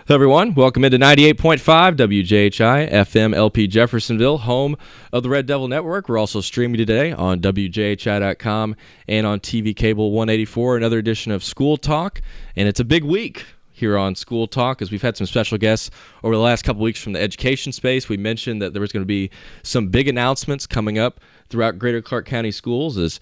Hello, everyone. Welcome into 98.5 WJHI FM LP Jeffersonville, home of the Red Devil Network. We're also streaming today on WJHI.com and on TV Cable 184, another edition of School Talk. And it's a big week here on School Talk as we've had some special guests over the last couple weeks from the education space. We mentioned that there was going to be some big announcements coming up throughout Greater Clark County schools. As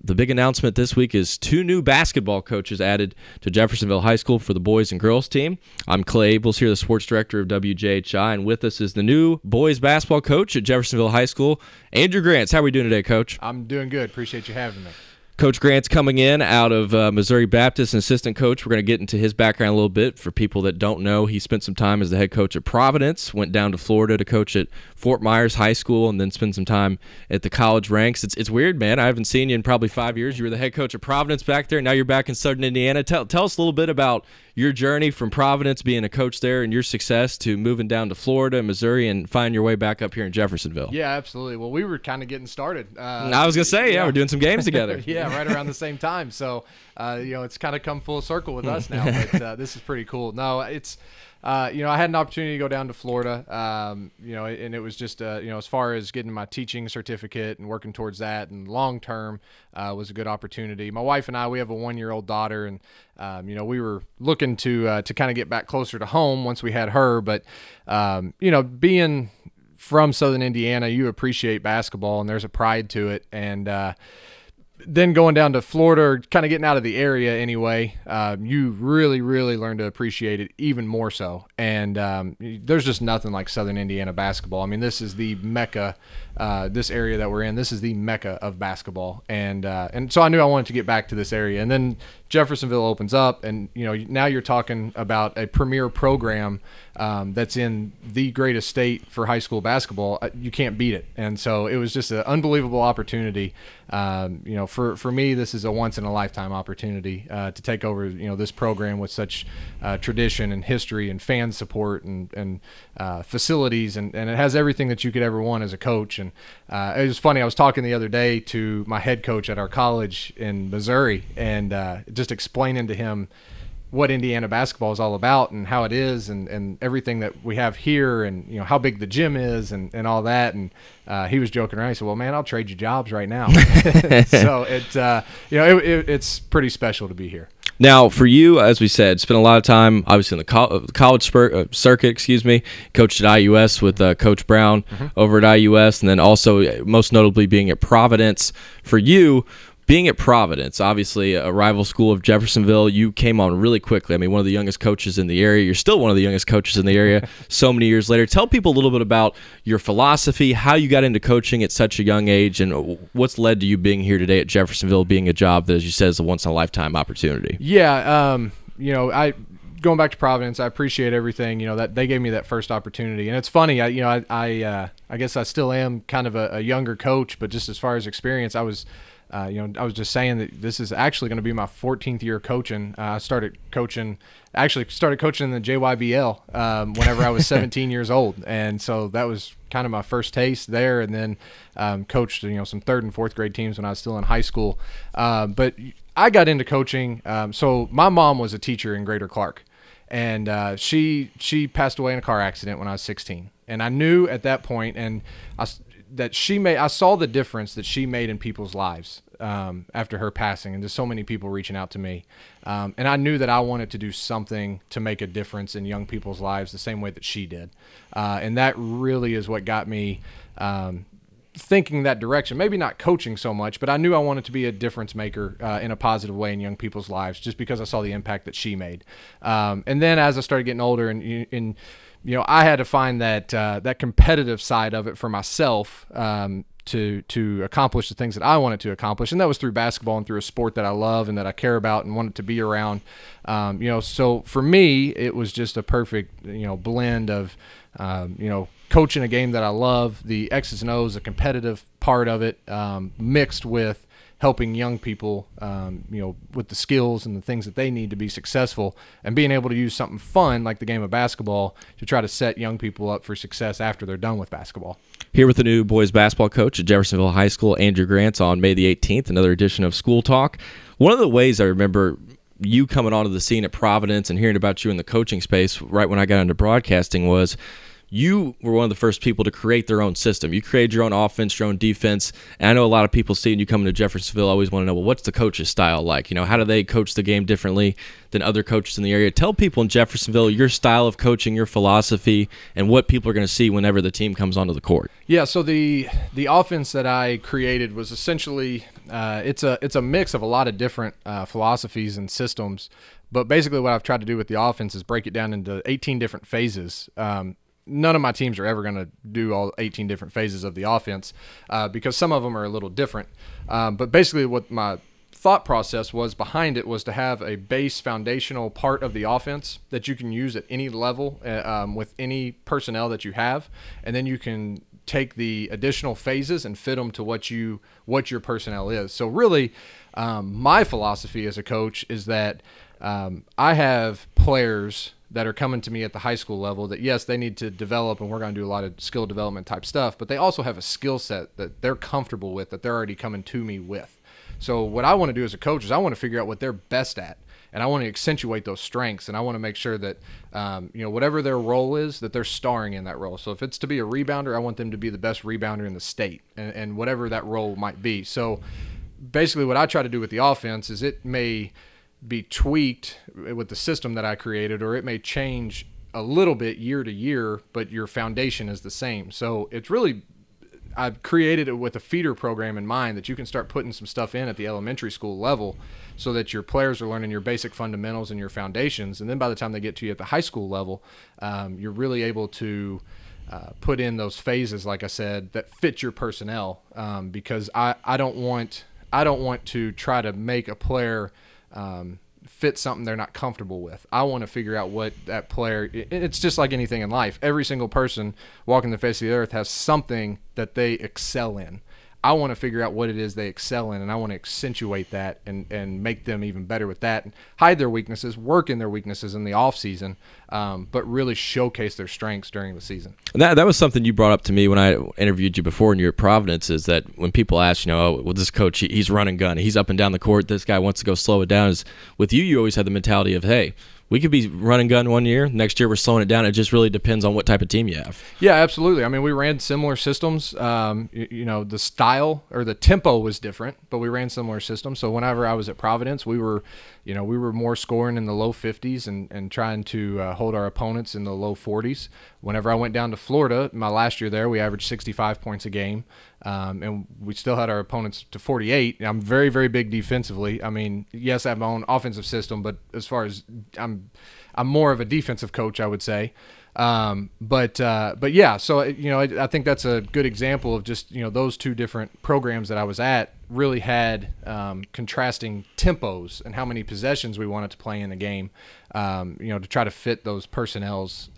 the big announcement this week is 2 new basketball coaches added to Jeffersonville High School for the boys and girls team. I'm Clay Abels here, the sports director of WJHI, and with us is the new boys basketball coach at Jeffersonville High School, Andrew Grantz. How are we doing today, Coach? I'm doing good. Appreciate you having me. Coach Grantz coming in out of Missouri Baptist, an assistant coach. We're going to get into his background a little bit. For people that don't know, he spent some time as the head coach at Providence, went down to Florida to coach at Fort Myers High School, and then spent some time at the college ranks. It's weird, man. I haven't seen you in probably 5 years. You were the head coach at Providence back there. Now you're back in Southern Indiana. Tell us a little bit about your journey from Providence, being a coach there, and your success to moving down to Florida and Missouri and finding your way back up here in Jeffersonville. Yeah, absolutely. Well, we were kind of getting started. I was going to say, yeah, we're doing some games together. Yeah, right around the same time. So, it's kind of come full circle with us now, but this is pretty cool. No, it's, I had an opportunity to go down to Florida, and it was just, as far as getting my teaching certificate and working towards that and long-term was a good opportunity. My wife and I, we have a 1-year-old daughter, and, we were looking to kind of get back closer to home once we had her. But, being from Southern Indiana, you appreciate basketball, and there's a pride to it. And then going down to Florida, or kind of getting out of the area anyway, you really, really learn to appreciate it even more so. And there's just nothing like Southern Indiana basketball. I mean, this is the mecca. This area that we're in, this is the mecca of basketball. And so I knew I wanted to get back to this area. And then Jeffersonville opens up, and now you're talking about a premier program that's in the greatest state for high school basketball. You can't beat it. And so it was just an unbelievable opportunity. For me, this is a once in a lifetime opportunity to take over this program with such tradition and history and fan support and facilities, and it has everything that you could ever want as a coach. And it was funny, I was talking the other day to my head coach at our college in Missouri, and just explaining to him what Indiana basketball is all about and how it is, and everything that we have here, and how big the gym is, and all that. And he was joking around. He said, "Well, man, I'll trade you jobs right now." So it's pretty special to be here. Now, for you, as we said, spent a lot of time, obviously, in the college circuit, coached at IUS with Coach Brown over at IUS, and then also most notably being at Providence. For you, being at Providence, obviously a rival school of Jeffersonville, you came on really quickly. I mean, one of the youngest coaches in the area. You're still one of the youngest coaches in the area so many years later. Tell people a little bit about your philosophy, how you got into coaching at such a young age, and what's led to you being here today at Jeffersonville, being a job that, as you said, is a once-in-a-lifetime opportunity. Yeah, going back to Providence, I appreciate everything, that they gave me that first opportunity. And it's funny, I guess I still am kind of a younger coach, but just as far as experience, I was just saying that this is actually going to be my 14th year coaching. I started coaching in the JYBL whenever I was 17 years old. And so that was kind of my first taste there, and then coached some 3rd and 4th grade teams when I was still in high school. But I got into coaching. So my mom was a teacher in Greater Clark, and she passed away in a car accident when I was 16. And I knew at that point, and I saw the difference that she made in people's lives after her passing, and there's so many people reaching out to me. And I knew that I wanted to do something to make a difference in young people's lives the same way that she did. And that really is what got me thinking that direction. Maybe not coaching so much, but I knew I wanted to be a difference maker in a positive way in young people's lives, just because I saw the impact that she made. And then as I started getting older, and I had to find that competitive side of it for myself to accomplish the things that I wanted to accomplish, and that was through basketball and through a sport that I love and that I care about and wanted to be around. So for me, it was just a perfect blend of coaching a game that I love, the X's and O's, the competitive part of it, mixed with helping young people, with the skills and the things that they need to be successful, and being able to use something fun like the game of basketball to try to set young people up for success after they're done with basketball. Here with the new boys basketball coach at Jeffersonville High School, Andrew Grantz, on May the 18th, another edition of School Talk. One of the ways I remember you coming onto the scene at Providence and hearing about you in the coaching space right when I got into broadcasting was you were one of the first people to create their own system. You created your own offense, your own defense. And I know a lot of people seeing you coming to Jeffersonville always want to know, well, what's the coach's style like? You know, how do they coach the game differently than other coaches in the area? Tell people in Jeffersonville your style of coaching, your philosophy, and what people are going to see whenever the team comes onto the court. Yeah, so the offense that I created was essentially it's a mix of a lot of different philosophies and systems. But basically what I've tried to do with the offense is break it down into 18 different phases. None of my teams are ever going to do all 18 different phases of the offense because some of them are a little different. But basically what my thought process was behind it was to have a base foundational part of the offense that you can use at any level with any personnel that you have, and then you can take the additional phases and fit them to what your personnel is. So really, my philosophy as a coach is that I have players that are coming to me at the high school level that, yes, they need to develop, and we're going to do a lot of skill development type stuff, but they also have a skill set that they're comfortable with, that they're already coming to me with. So what I want to do as a coach is I want to figure out what they're best at, and I want to accentuate those strengths, and I want to make sure that whatever their role is, that they're starring in that role. So if it's to be a rebounder, I want them to be the best rebounder in the state, and whatever that role might be. So basically what I try to do with the offense is it may be tweaked with the system that I created, or it may change a little bit year to year, but your foundation is the same. So it's really, I've created it with a feeder program in mind that you can start putting some stuff in at the elementary school level so that your players are learning your basic fundamentals and your foundations. And then by the time they get to you at the high school level, you're really able to put in those phases, like I said, that fit your personnel. Because I don't want to try to make a player fit something they're not comfortable with. I want to figure out what that player, it's just like anything in life. Every single person walking the face of the earth has something that they excel in. I want to figure out what it is they excel in, and I want to accentuate that and make them even better with that, and hide their weaknesses, work in their weaknesses in the off season, but really showcase their strengths during the season. And that was something you brought up to me when I interviewed you before, and you're at Providence, is that when people ask, well, this coach, he's run and gun, he's up and down the court, this guy wants to go slow it down. Is with you always had the mentality of, hey, we could be run and gun one year. Next year we're slowing it down. It just really depends on what type of team you have. Yeah, absolutely. I mean, we ran similar systems. The style or the tempo was different, but we ran similar systems. So whenever I was at Providence, we were more scoring in the low 50s and trying to hold our opponents in the low 40s. Whenever I went down to Florida, my last year there, we averaged 65 points a game. And we still had our opponents to 48. I'm very, very big defensively. I mean, yes, I have my own offensive system, but as far as I'm more of a defensive coach, I would say. But yeah, so I think that's a good example of just those two different programs that I was at really had contrasting tempos and how many possessions we wanted to play in the game. To try to fit those personnels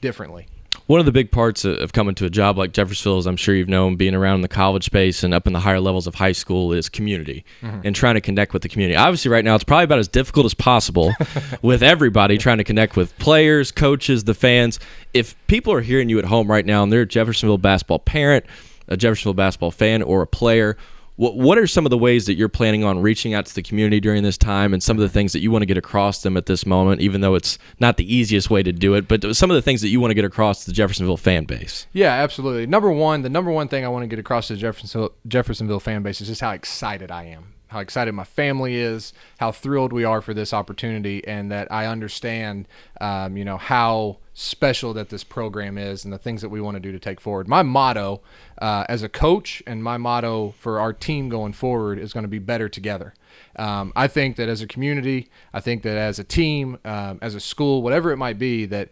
differently. One of the big parts of coming to a job like Jeffersonville, as I'm sure you've known, being around the college space and up in the higher levels of high school, is community and trying to connect with the community. Obviously, right now, it's probably about as difficult as possible with everybody trying to connect with players, coaches, the fans. If people are hearing you at home right now and they're a Jeffersonville basketball parent, a Jeffersonville basketball fan, or a player, what are some of the ways that you're planning on reaching out to the community during this time, and some of the things that you want to get across them at this moment, even though it's not the easiest way to do it, but some of the things that you want to get across to the Jeffersonville fan base? Yeah, absolutely. The number one thing I want to get across to the Jeffersonville fan base is just how excited I am, how excited my family is, how thrilled we are for this opportunity, and that I understand, how special that this program is and the things that we want to do to take forward. My motto as a coach and my motto for our team going forward is going to be better together. I think that as a community, I think that as a team, as a school, whatever it might be, that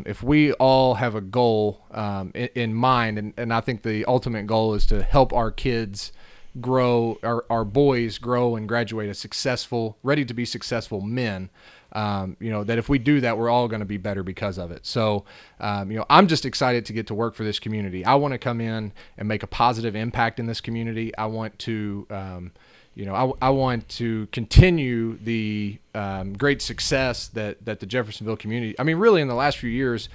if we all have a goal in mind, and I think the ultimate goal is to help our kids grow, our boys grow and graduate as successful, ready to be successful men, that if we do that, we're all going to be better because of it. So, I'm just excited to get to work for this community. I want to come in and make a positive impact in this community. I want to, I want to continue the great success that the Jeffersonville community, I mean, really in the last few years,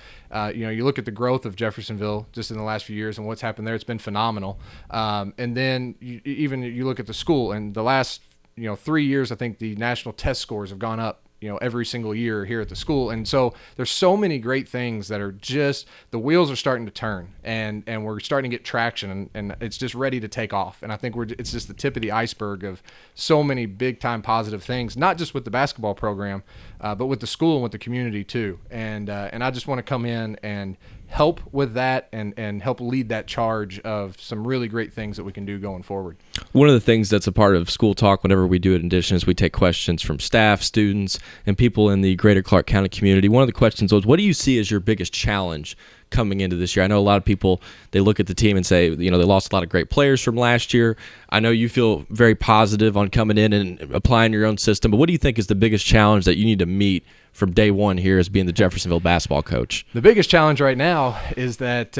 you look at the growth of Jeffersonville just in the last few years and what's happened there, it's been phenomenal. And then you look at the school, and the last 3 years, I think the national test scores have gone up, every single year here at the school. And so there's so many great things that are just, the wheels are starting to turn, and we're starting to get traction, and it's just ready to take off. And I think it's just the tip of the iceberg of so many big time positive things, not just with the basketball program, but with the school and with the community too. And I just want to come in and help with that and help lead that charge of some really great things that we can do going forward. One of the things that's a part of School Talk whenever we do it in addition is we take questions from staff, students, and people in the greater Clark County community. One of the questions was, what do you see as your biggest challenge coming into this year? I know a lot of people, they look at the team and say, they lost a lot of great players from last year. I know you feel very positive on coming in and applying your own system, but what do you think is the biggest challenge that you need to meet from day one here as being the Jeffersonville basketball coach? The biggest challenge right now is that,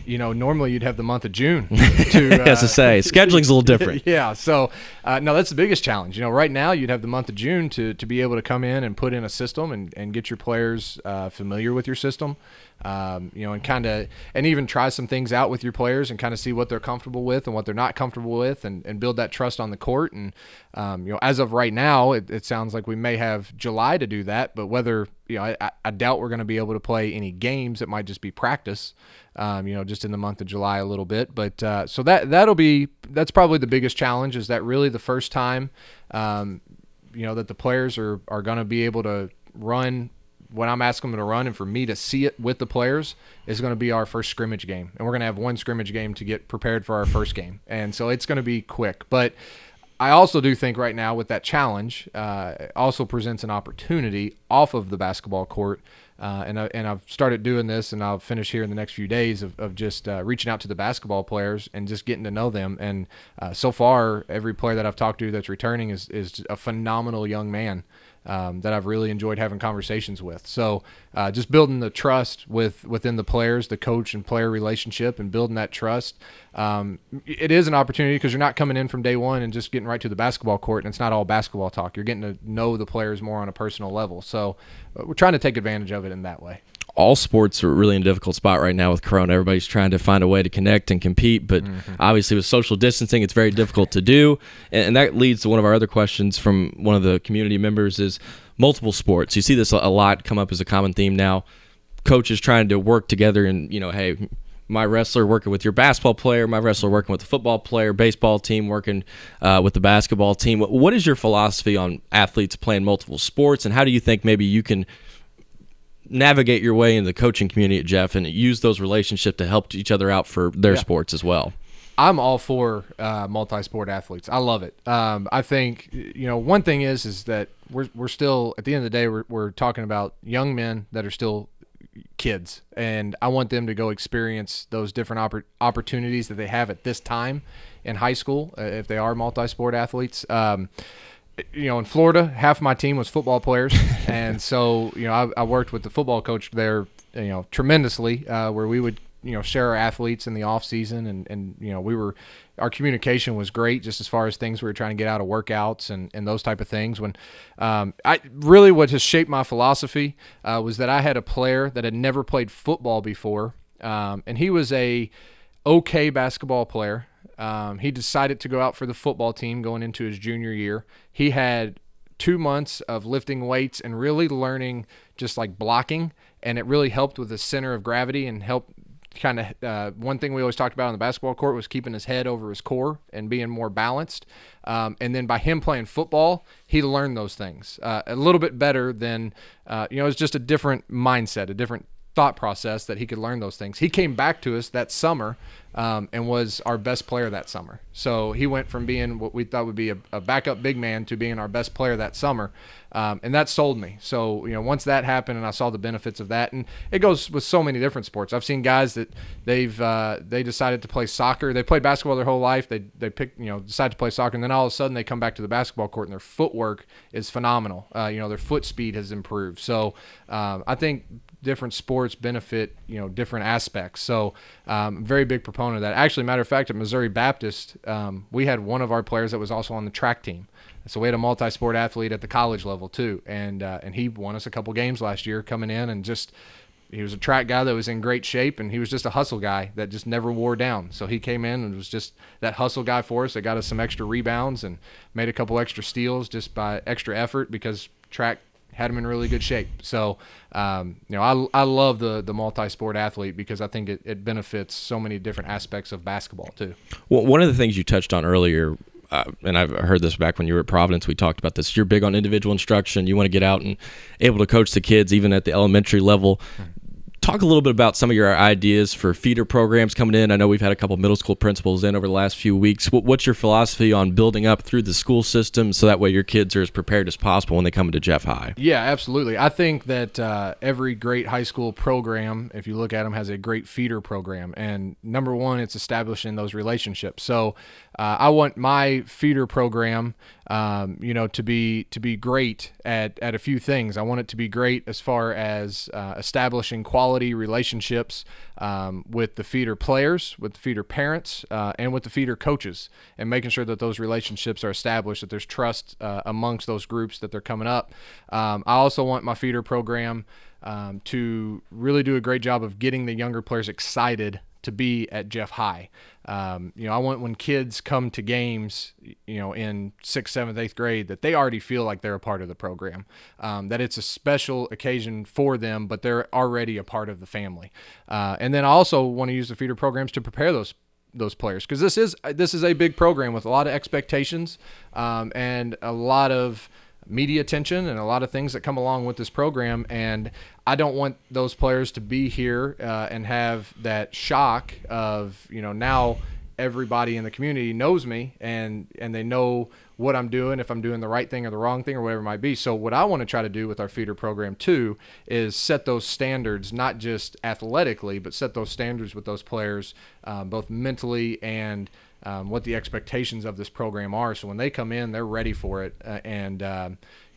normally you'd have the month of June to as I say, scheduling's a little different. Yeah. So, no, that's the biggest challenge. Right now you'd have the month of June to be able to come in and put in a system and get your players familiar with your system, and even try some things out with your players and kind of see what they're comfortable with and what they're not comfortable with, and build that trust on the court. And, as of right now, it sounds like we may have July to do that, but whether, I doubt we're going to be able to play any games. It might just be practice, just in the month of July a little bit. But so that's probably the biggest challenge, is that really the first time, that the players are going to be able to run what I'm asking them to run, and for me to see it with the players is going to be our first scrimmage game. And we're going to have one scrimmage game to get prepared for our first game. And so it's going to be quick. But I also do think right now with that challenge, it also presents an opportunity off of the basketball court. And I've started doing this, and I'll finish here in the next few days of just reaching out to the basketball players and just getting to know them. And so far, every player that I've talked to that's returning is a phenomenal young man that I've really enjoyed having conversations with. So just building the trust within the players, the coach and player relationship, and building that trust. It is an opportunity because you're not coming in from day one and just getting right to the basketball court, and it's not all basketball talk. You're getting to know the players more on a personal level. So we're trying to take advantage of it in that way. All sports are really in a difficult spot right now with Corona. Everybody's trying to find a way to connect and compete, but obviously with social distancing, it's very difficult to do. And that leads to one of our other questions from one of the community members is multiple sports. You see this a lot come up as a common theme now. Coaches trying to work together and, hey, my wrestler working with your basketball player, my wrestler working with the football player, baseball team working with the basketball team. What is your philosophy on athletes playing multiple sports, and how do you think maybe you can navigate your way in the coaching community at Jeff and use those relationships to help each other out for their sports as well? I'm all for multi-sport athletes. I love it. I think, one thing is that we're still, at the end of the day, we're talking about young men that are still kids, and I want them to go experience those different opportunities that they have at this time in high school if they are multi-sport athletes. In Florida, half of my team was football players, and so I worked with the football coach there, tremendously, where we would share our athletes in the off season, and our communication was great, just as far as things we were trying to get out of workouts and those type of things. When what has shaped my philosophy was that I had a player that had never played football before, and he was a okay basketball player. He decided to go out for the football team going into his junior year. He had 2 months of lifting weights and really learning just like blocking, and it really helped with the center of gravity and helped kind of one thing we always talked about on the basketball court was keeping his head over his core and being more balanced. And then by him playing football, he learned those things a little bit better than, it was just a different mindset, a different thought process that he could learn those things. He came back to us that summer and was our best player that summer. So he went from being what we thought would be a backup big man to being our best player that summer. And that sold me. So, once that happened and I saw the benefits of that, and it goes with so many different sports. I've seen guys that they decided to play soccer. They played basketball their whole life. They picked, decided to play soccer, and then all of a sudden they come back to the basketball court and their footwork is phenomenal. Their foot speed has improved. So I think different sports benefit, different aspects. So I'm a very big proponent of that. Actually, matter of fact, at Missouri Baptist, we had one of our players that was also on the track team. So we had a multi-sport athlete at the college level too, and he won us a couple games last year coming in and just he was a track guy that was in great shape, and he was just a hustle guy that just never wore down. So he came in and was just that hustle guy for us that got us some extra rebounds and made a couple extra steals just by extra effort because track had him in really good shape. So, I love the multi-sport athlete because I think it benefits so many different aspects of basketball too. Well, one of the things you touched on earlier, and I've heard this back when you were at Providence, we talked about this. You're big on individual instruction. You want to get out and able to coach the kids even at the elementary level. Talk a little bit about some of your ideas for feeder programs coming in. I know we've had a couple middle school principals in over the last few weeks. What's your philosophy on building up through the school system so that way your kids are as prepared as possible when they come into Jeff High? Yeah, absolutely. I think that every great high school program, if you look at them, has a great feeder program. And number one, it's establishing those relationships. So I want my feeder program to be great at a few things. I want it to be great as far as establishing quality relationships with the feeder players, with the feeder parents, and with the feeder coaches, and making sure that those relationships are established, that there's trust amongst those groups that they're coming up. I also want my feeder program to really do a great job of getting the younger players excited to be at Jeff High. I want when kids come to games, in 6th, 7th, 8th grade, that they already feel like they're a part of the program, that it's a special occasion for them, but they're already a part of the family. And then I also want to use the feeder programs to prepare those players, because this is a big program with a lot of expectations and a lot of media attention and a lot of things that come along with this program, and I don't want those players to be here and have that shock of now everybody in the community knows me and they know what I'm doing, if I'm doing the right thing or the wrong thing or whatever it might be. So what I want to try to do with our feeder program too is set those standards, not just athletically, but set those standards with those players both mentally and what the expectations of this program are. So when they come in, they're ready for it, and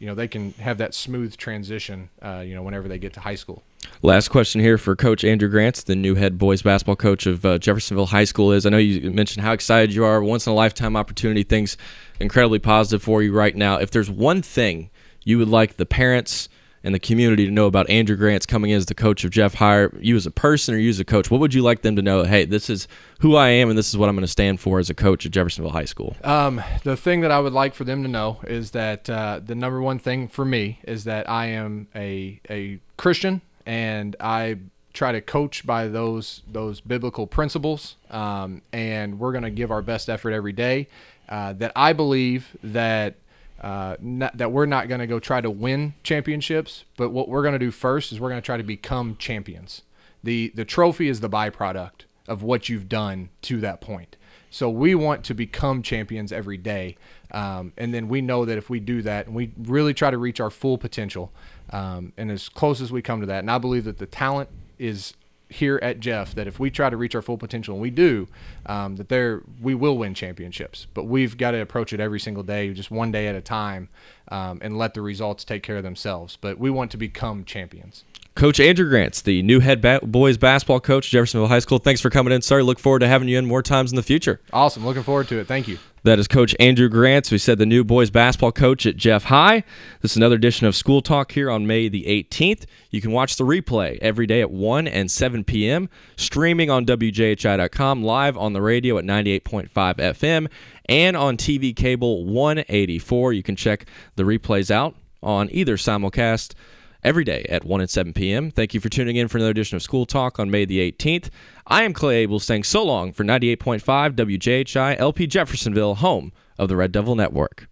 they can have that smooth transition, whenever they get to high school. Last question here for Coach Andrew Grantz, the new head boys basketball coach of Jeffersonville High School. I know you mentioned how excited you are, once in a lifetime opportunity, things incredibly positive for you right now. If there's one thing you would like the parents and the community to know about Andrew Grantz coming in as the coach of Jeff High, you as a person or you as a coach, what would you like them to know? Hey, this is who I am and this is what I'm going to stand for as a coach at Jeffersonville High School. The thing that I would like for them to know is that the number one thing for me is that I am a Christian, and I try to coach by those biblical principles, and we're going to give our best effort every day. That I believe that that we're not going to go try to win championships, but what we're going to do first is we're going to try to become champions. The trophy is the byproduct of what you've done to that point. So we want to become champions every day, and then we know that if we do that and we really try to reach our full potential, and as close as we come to that, and I believe that the talent is here at Jeff, that if we try to reach our full potential, and we do, we will win championships. But we've got to approach it every single day, just one day at a time, and let the results take care of themselves. But we want to become champions. Coach Andrew Grantz, the new head boys basketball coach at Jeffersonville High School. Thanks for coming in, sir. Look forward to having you in more times in the future. Awesome. Looking forward to it. Thank you. That is Coach Andrew Grantz. We said the new boys basketball coach at Jeff High. This is another edition of School Talk here on May the 18th. You can watch the replay every day at 1 and 7 p.m., streaming on WJHI.com, live on the radio at 98.5 FM, and on TV cable 184. You can check the replays out on either simulcast every day at 1 and 7 p.m. Thank you for tuning in for another edition of School Talk on May the 18th. I am Clay Abel saying so long for 98.5 WJHI LP Jeffersonville, home of the Red Devil Network.